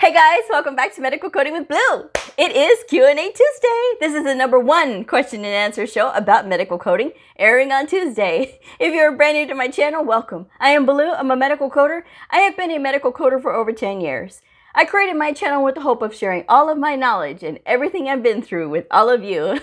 Hey guys, welcome back to Medical Coding with Blue. It is Q&A Tuesday. This is the #1 question and answer show about medical coding, airing on Tuesday. If you're brand new to my channel, welcome. I am Bleu. I'm a medical coder. I have been a medical coder for over 10 years. I created my channel with the hope of sharing all of my knowledge and everything I've been through with all of you.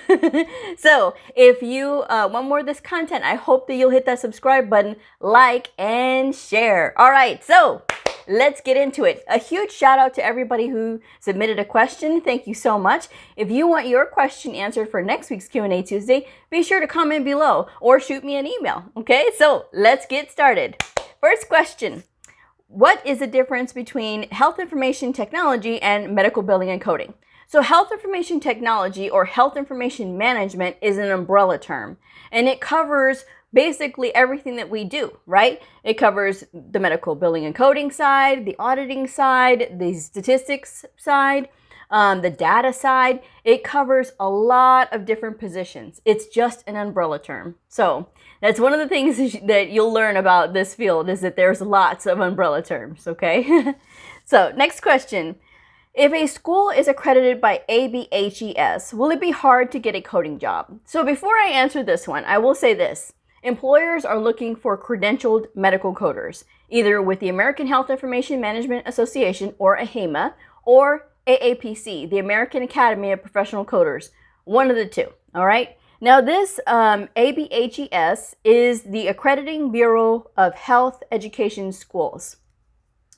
So if you want more of this content, I hope that you'll hit that subscribe button, like, and share. All right, so let's get into it. A huge shout out to everybody who submitted a question. Thank you so much. If you want your question answered for next week's Q&A Tuesday, be sure to comment below or shoot me an email. Okay, so let's get started. First question. What is the difference between health information technology and medical billing and coding? So health information technology or health information management is an umbrella term, and it covers basically everything that we do, right? It covers the medical billing and coding side, the auditing side, the statistics side, the data side. It covers a lot of different positions. It's just an umbrella term. So that's one of the things that you'll learn about this field, is that there's lots of umbrella terms, okay? So next question. If a school is accredited by ABHES, will it be hard to get a coding job? So before I answer this one, I will say this. Employers are looking for credentialed medical coders, either with the American Health Information Management Association, or AHIMA, or AAPC, the American Academy of Professional Coders, one of the two, all right? Now this ABHES is the Accrediting Bureau of Health Education Schools.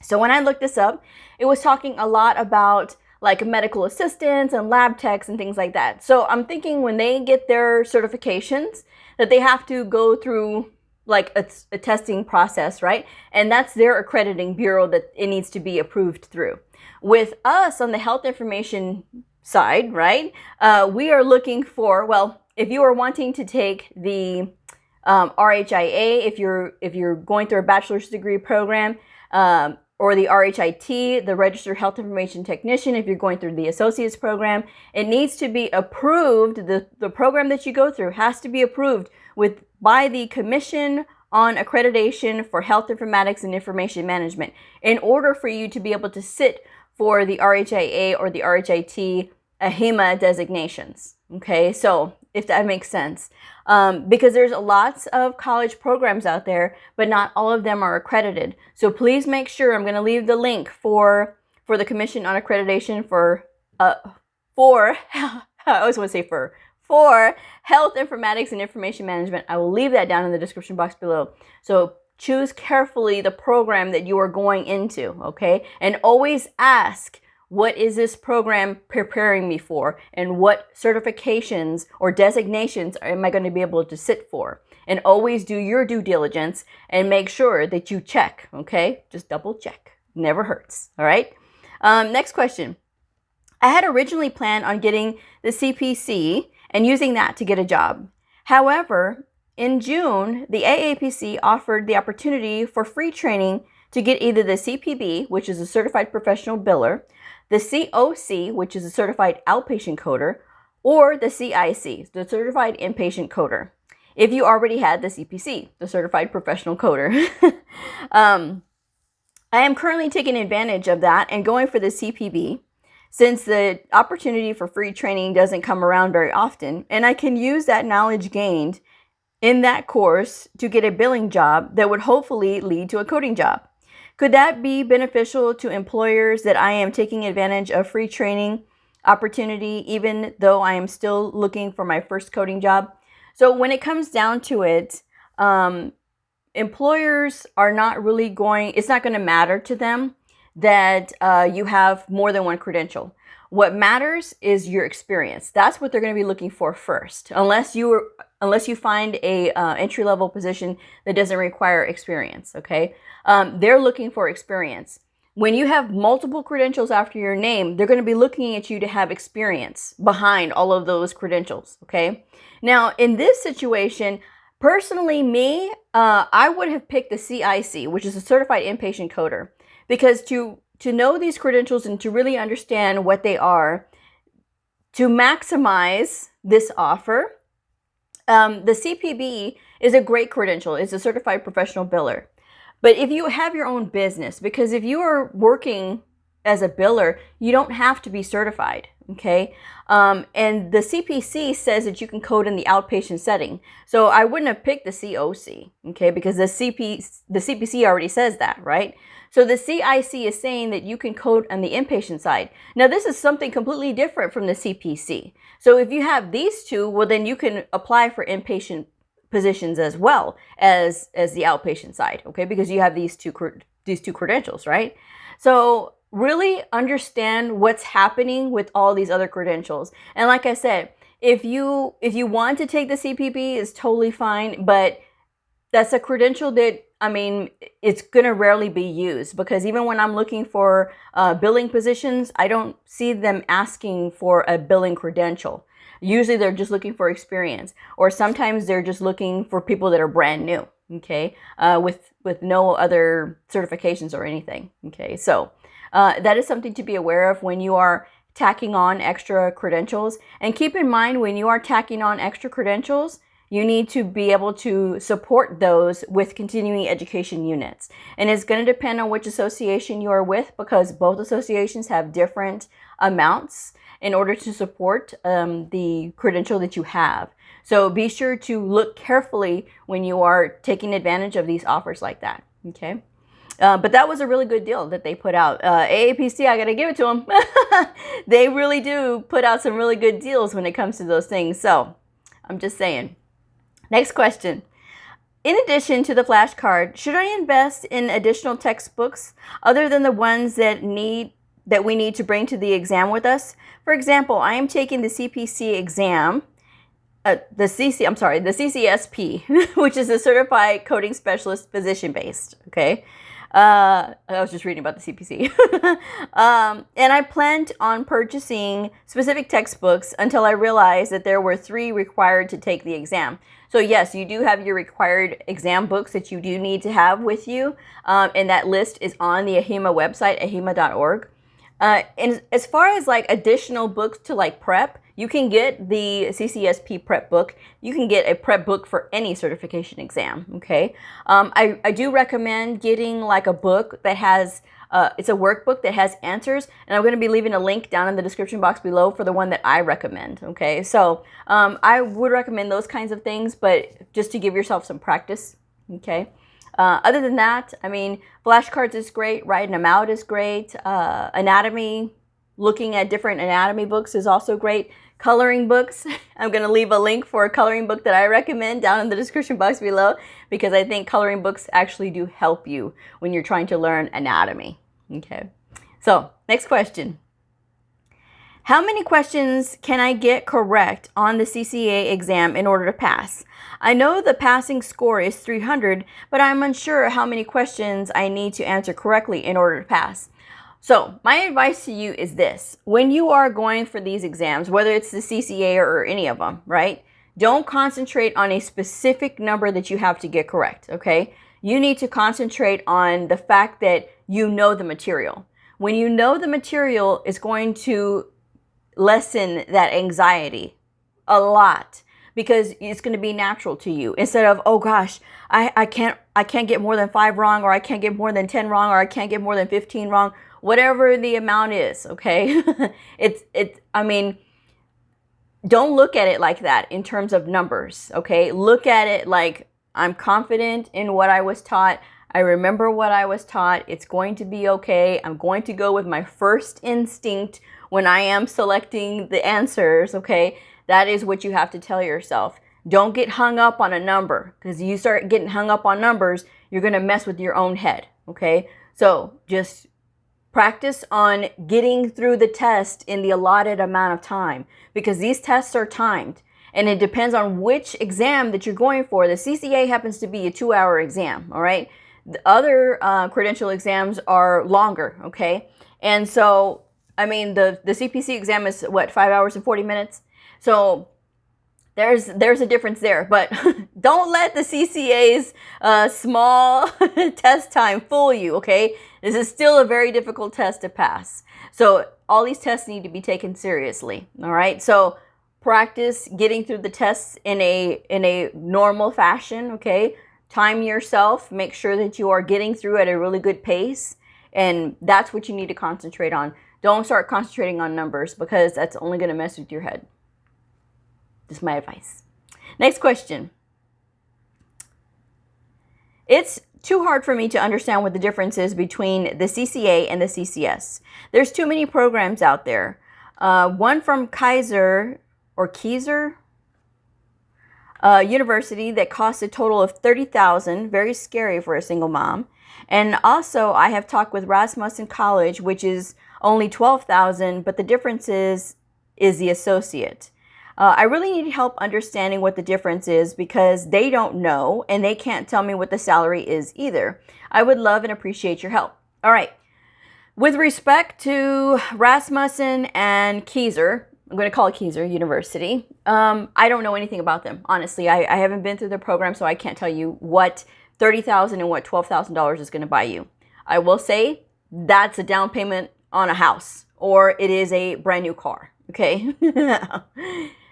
So when I looked this up, it was talking a lot about like medical assistants and lab techs and things like that. So I'm thinking when they get their certifications that they have to go through like a testing process, right? And that's their accrediting bureau that it needs to be approved through. With us on the health information side, right? We are looking for, if you are wanting to take the RHIA, if you're going through a bachelor's degree program, or the RHIT, the Registered Health Information Technician, if you're going through the Associate's program, it needs to be approved. The program that you go through has to be approved by the Commission on Accreditation for Health Informatics and Information Management in order for you to be able to sit for the RHIA or the RHIT AHIMA designations. Okay, so if that makes sense. Because there's lots of college programs out there, but not all of them are accredited. So please make sure, I'm going to leave the link for the Commission on Accreditation for Health Informatics and Information Management. I will leave that down in the description box below. So choose carefully the program that you are going into, okay? And always ask, what is this program preparing me for? And what certifications or designations am I going to be able to sit for? And always do your due diligence and make sure that you check, okay? Just double check. Never hurts, all right? Next question. I had originally planned on getting the CPC and using that to get a job. However, in June, the AAPC offered the opportunity for free training to get either the CPB, which is a Certified Professional Biller, the COC, which is a Certified Outpatient Coder, or the CIC, the Certified Inpatient Coder, if you already had the CPC, the Certified Professional Coder. I am currently taking advantage of that and going for the CPB, since the opportunity for free training doesn't come around very often, and I can use that knowledge gained in that course to get a billing job that would hopefully lead to a coding job. Could that be beneficial to employers that I am taking advantage of free training opportunity, even though I am still looking for my first coding job? So when it comes down to it, employers are not really it's not going to matter to them that you have more than one credential. What matters is your experience. That's what they're going to be looking for first, unless you find a entry-level position that doesn't require experience, okay? They're looking for experience. When you have multiple credentials after your name, they're going to be looking at you to have experience behind all of those credentials, okay? Now, in this situation, personally, I would have picked the CIC, which is a Certified Inpatient Coder, because to know these credentials and to really understand what they are, to maximize this offer, the CPB is a great credential. It's a Certified Professional Biller. But if you have your own business, because if you are working as a biller, you don't have to be certified, okay? And the CPC says that you can code in the outpatient setting. So I wouldn't have picked the COC, okay? Because the CPC already says that, right? So the CIC is saying that you can code on the inpatient side. Now, this is something completely different from the CPC. So if you have these two, well, then you can apply for inpatient positions as well as the outpatient side, okay? Because you have these two credentials, right? So really understand what's happening with all these other credentials. And like I said, if you want to take the CPP, it's totally fine, but that's a credential that, I mean, it's going to rarely be used, because even when I'm looking for billing positions, I don't see them asking for a billing credential. Usually they're just looking for experience, or sometimes they're just looking for people that are brand new, okay, with no other certifications or anything, okay? So that is something to be aware of when you are tacking on extra credentials. And keep in mind, when you are tacking on extra credentials, you need to be able to support those with continuing education units. And it's going to depend on which association you are with, because both associations have different amounts in order to support the credential that you have. So be sure to look carefully when you are taking advantage of these offers like that, okay? But that was a really good deal that they put out. AAPC, I got to give it to them. They really do put out some really good deals when it comes to those things. So I'm just saying. Next question. In addition to the flashcard, should I invest in additional textbooks other than the ones that we need to bring to the exam with us? For example, I am taking the CPC exam, the CCSP, which is a Certified Coding Specialist Physician-based, okay? I was just reading about the CPC. And I planned on purchasing specific textbooks until I realized that there were 3 required to take the exam. So yes, you do have your required exam books that you do need to have with you. And that list is on the AHIMA website, ahima.org. And as far as like additional books to like prep, you can get the CCSP prep book. You can get a prep book for any certification exam, okay? I do recommend getting like a book that has, it's a workbook that has answers, and I'm going to be leaving a link down in the description box below for the one that I recommend, okay? So I would recommend those kinds of things, but just to give yourself some practice, okay? Other than that, I mean, flashcards is great, writing them out is great, anatomy, looking at different anatomy books is also great. Coloring books, I'm going to leave a link for a coloring book that I recommend down in the description box below, because I think coloring books actually do help you when you're trying to learn anatomy. Okay, so next question. How many questions can I get correct on the CCA exam in order to pass? I know the passing score is 300, but I'm unsure how many questions I need to answer correctly in order to pass. So my advice to you is this: when you are going for these exams, whether it's the CCA or any of them, right? Don't concentrate on a specific number that you have to get correct, okay? You need to concentrate on the fact that you know the material. When you know the material, it's going to lessen that anxiety a lot, because it's going to be natural to you, instead of, oh gosh, I can't get more than 5 wrong, or I can't get more than 10 wrong, or I can't get more than 15 wrong. Whatever the amount is, okay? I mean, don't look at it like that in terms of numbers, okay? Look at it like, I'm confident in what I was taught. I remember what I was taught. It's going to be okay. I'm going to go with my first instinct when I am selecting the answers, okay? That is what you have to tell yourself. Don't get hung up on a number, because you start getting hung up on numbers, you're going to mess with your own head, okay? So just practice on getting through the test in the allotted amount of time, because these tests are timed, and it depends on which exam that you're going for. The CCA happens to be a 2-hour exam, all right? The other credential exams are longer, okay? And so, I mean, the CPC exam is what, 5 hours and 40 minutes? So there's a difference there, but don't let the CCA's small test time fool you, okay? This is still a very difficult test to pass. So all these tests need to be taken seriously, all right? So practice getting through the tests in a normal fashion, okay? Time yourself, make sure that you are getting through at a really good pace, And that's what you need to concentrate on. Don't start concentrating on numbers because that's only going to mess with your head. Just my advice. Next question. It's too hard for me to understand what the difference is between the CCA and the CCS. There's too many programs out there. One from Kaiser University that costs a total of $30,000, very scary for a single mom. And also I have talked with Rasmussen College, which is only $12,000, but the difference is the associate. I really need help understanding what the difference is because they don't know and they can't tell me what the salary is either. I would love and appreciate your help. All right. With respect to Rasmussen and Kaiser, I'm going to call it Kaiser University. I don't know anything about them. Honestly, I haven't been through their program, so I can't tell you what $30,000 and what $12,000 is going to buy you. I will say that's a down payment on a house or it is a brand new car. Okay.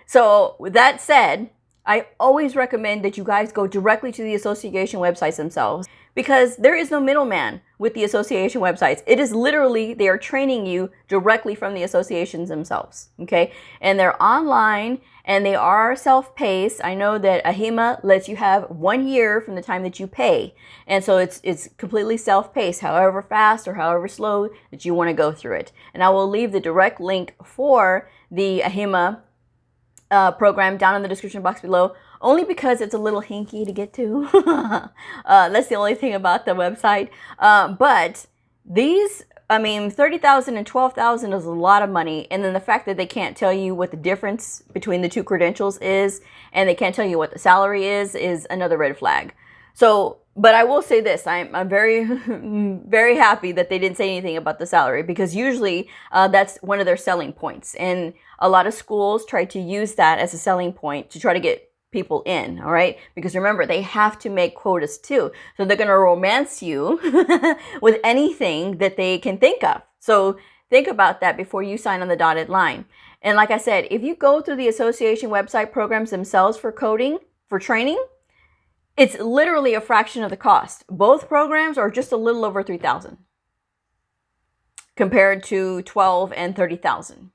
So with that said, I always recommend that you guys go directly to the association websites themselves because there is no middleman with the association websites. It is literally, they are training you directly from the associations themselves, okay? And they're online and they are self-paced. I know that AHIMA lets you have 1 year from the time that you pay. And so it's completely self-paced, however fast or however slow that you want to go through it. And I will leave the direct link for the AHIMA program down in the description box below, only because it's a little hinky to get to. That's the only thing about the website. But these, I mean, $30,000 and $12,000 is a lot of money. And then the fact that they can't tell you what the difference between the two credentials is, and they can't tell you what the salary is another red flag. So, but I will say this, I'm very, very happy that they didn't say anything about the salary because usually that's one of their selling points. And a lot of schools try to use that as a selling point to try to get people in, all right? Because remember, they have to make quotas too. So they're going to romance you with anything that they can think of. So think about that before you sign on the dotted line. And like I said, if you go through the association website programs themselves for coding, for training, it's literally a fraction of the cost. Both programs are just a little over $3,000 compared to $12,000 and $30,000.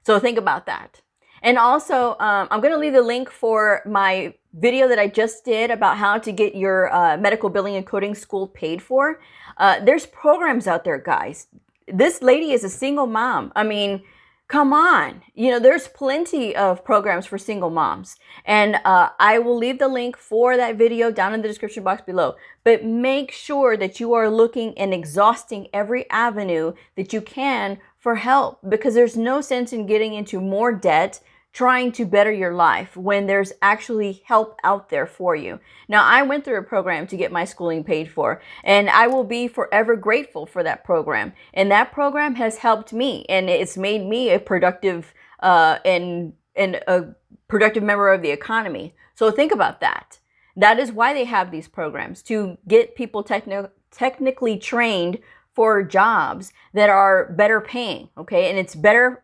So think about that. And also, I'm going to leave the link for my video that I just did about how to get your medical billing and coding school paid for. There's programs out there, guys. This lady is a single mom. I mean, come on. You know, there's plenty of programs for single moms. And I will leave the link for that video down in the description box below. But make sure that you are looking and exhausting every avenue that you can for help, because there's no sense in getting into more debt trying to better your life when there's actually help out there for you. Now, I went through a program to get my schooling paid for, and I will be forever grateful for that program. And that program has helped me, and it's made me a productive and a productive member of the economy. So think about that. That is why they have these programs, to get people technically trained for jobs that are better paying, okay? And it's better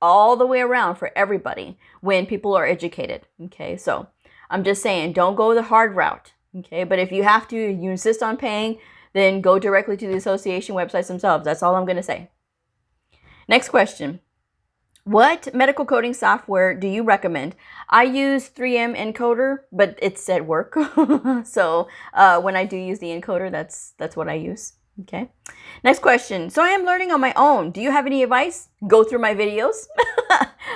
all the way around for everybody when people are educated, okay? So I'm just saying, don't go the hard route, okay? But if you have to, you insist on paying, then go directly to the association websites themselves. That's all I'm going to say. Next question. What medical coding software do you recommend? I use 3M encoder, but it's at work. So when I do use the encoder, that's what I use. Okay. Next question. So I am learning on my own. Do you have any advice? Go through my videos.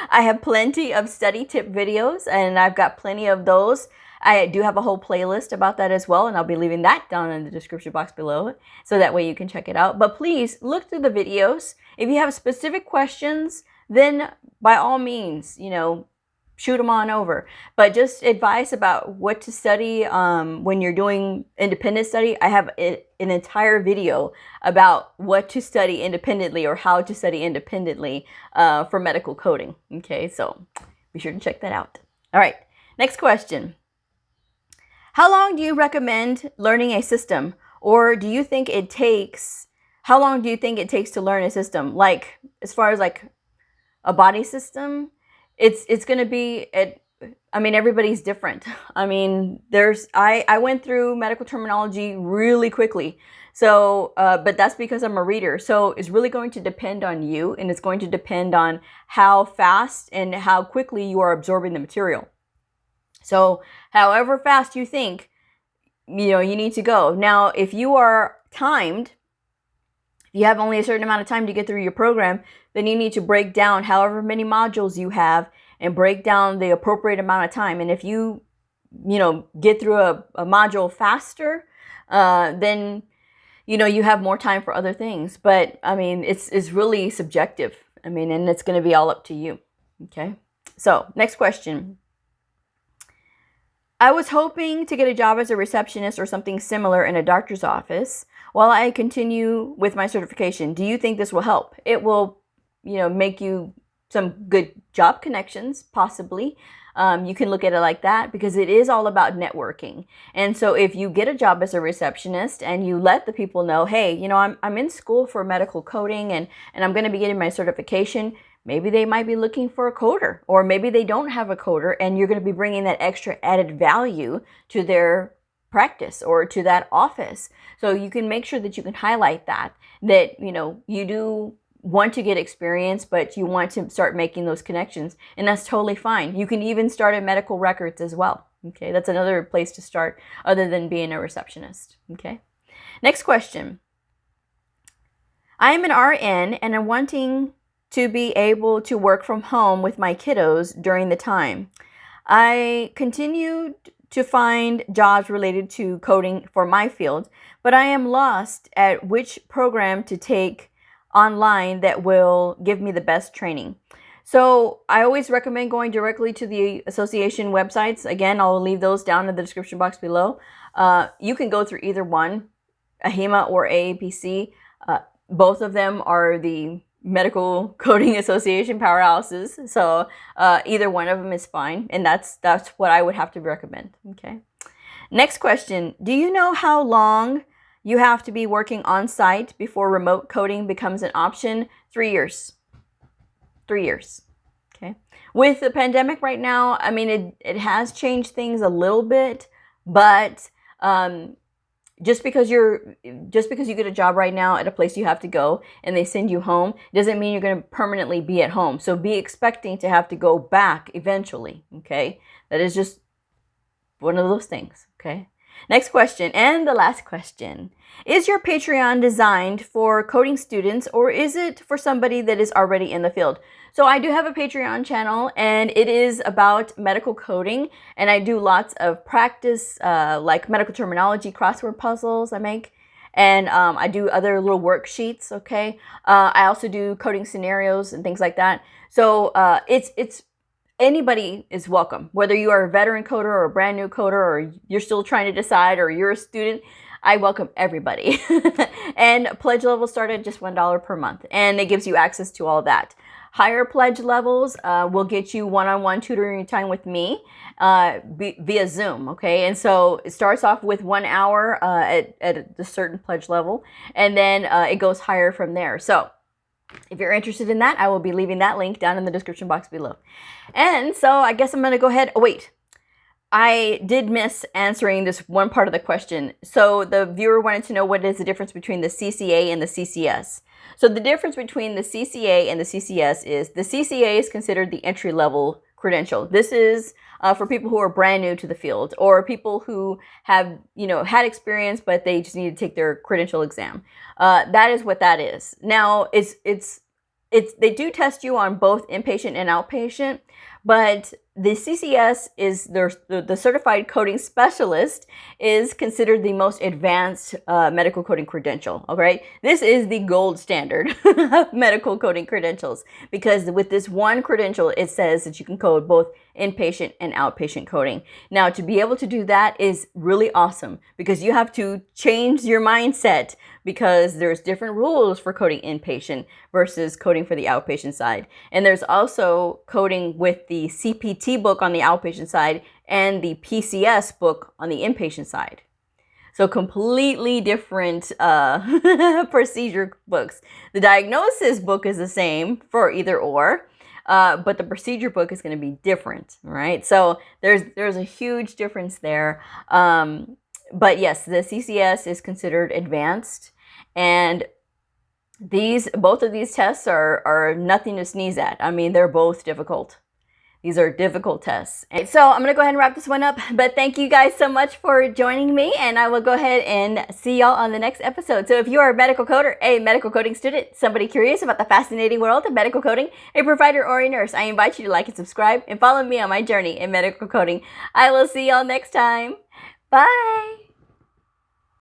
I have plenty of study tip videos, and I've got plenty of those. I do have a whole playlist about that as well, and I'll be leaving that down in the description box below, so that way you can check it out. But please look through the videos. If you have specific questions, then by all means, you know, shoot them on over. But just advice about what to study when you're doing independent study. I have an entire video about what to study independently or how to study independently for medical coding. Okay, so be sure to check that out. All right, next question. How long do you recommend learning a system? Or do you think it takes, how long do you think it takes to learn a system? Like, as far as like a body system, it's going to be, I mean, everybody's different. I mean, I went through medical terminology really quickly. So, but that's because I'm a reader. So it's really going to depend on you, and it's going to depend on how fast and how quickly you are absorbing the material. So however fast you think, you need to go. Now, if you are timed, you have only a certain amount of time to get through your program, then you need to break down however many modules you have and break down the appropriate amount of time. And if you get through a module faster, then, you have more time for other things. But I mean, it's really subjective. I mean, and it's going to be all up to you. Okay. So next question. I was hoping to get a job as a receptionist or something similar in a doctor's office while I continue with my certification. Do you think this will help? It will, make you some good job connections, possibly. You can look at it like that because it is all about networking. And so if you get a job as a receptionist and you let the people know, hey, I'm in school for medical coding and I'm going to be getting my certification, maybe they might be looking for a coder, or maybe they don't have a coder, and you're going to be bringing that extra added value to their practice or to that office. So you can make sure that you can highlight that you do want to get experience, but you want to start making those connections, and that's totally fine. You can even start at medical records as well. Okay, that's another place to start other than being a receptionist. Okay, next question. I am an RN and I'm wanting to be able to work from home with my kiddos during the time. I continued to find jobs related to coding for my field, but I am lost at which program to take online that will give me the best training. So I always recommend going directly to the association websites. Again, I'll leave those down in the description box below. You can go through either one, AHIMA or AAPC. Both of them are the Medical Coding Association powerhouses. So either one of them is fine. And that's what I would have to recommend. Okay. Next question. Do you know how long you have to be working on site before remote coding becomes an option? 3 years. 3 years. Okay. With the pandemic right now, I mean, it has changed things a little bit, but just because you get a job right now at a place you have to go and they send you home doesn't mean you're going to permanently be at home. So be expecting to have to go back eventually. Okay. That is just one of those things. Okay. Next question, and the last question. Is your Patreon designed for coding students, or is it for somebody that is already in the field? So I do have a Patreon channel, and it is about medical coding, and I do lots of practice, like medical terminology crossword puzzles I make, and I do other little worksheets, okay? I also do coding scenarios and things like that. So it's anybody is welcome, whether you are a veteran coder or a brand new coder, or you're still trying to decide, or you're a student. I welcome everybody. And pledge levels start at just $1 per month, and it gives you access to all that. Higher pledge levels will get you one-on-one tutoring time with me via Zoom, okay? And so it starts off with 1 hour at a certain pledge level, and then it goes higher from there. So if you're interested in that, I will be leaving that link down in the description box below. And so I guess I'm going to go ahead. Oh, wait. I did miss answering this one part of the question. So the viewer wanted to know what is the difference between the CCA and the CCS. So the difference between the CCA and the CCS is the CCA is considered the entry-level credential. This is for people who are brand new to the field, or people who have, had experience, but they just need to take their credential exam. That is what that is. Now, they do test you on both inpatient and outpatient, but the CCS is the Certified Coding Specialist is considered the most advanced medical coding credential. All right, this is the gold standard of medical coding credentials, because with this one credential, it says that you can code both inpatient and outpatient coding. Now, to be able to do that is really awesome, because you have to change your mindset, because there's different rules for coding inpatient versus coding for the outpatient side. And there's also coding with the CPT book on the outpatient side and the PCS book on the inpatient side. So completely different procedure books. The diagnosis book is the same for either or, but the procedure book is going to be different, right? So there's a huge difference there. But yes, the CCS is considered advanced, and both of these tests are nothing to sneeze at. I mean, they're both difficult. These are difficult tests. And so I'm going to go ahead and wrap this one up. But thank you guys so much for joining me. And I will go ahead and see y'all on the next episode. So if you are a medical coder, a medical coding student, somebody curious about the fascinating world of medical coding, a provider or a nurse, I invite you to like and subscribe and follow me on my journey in medical coding. I will see y'all next time. Bye.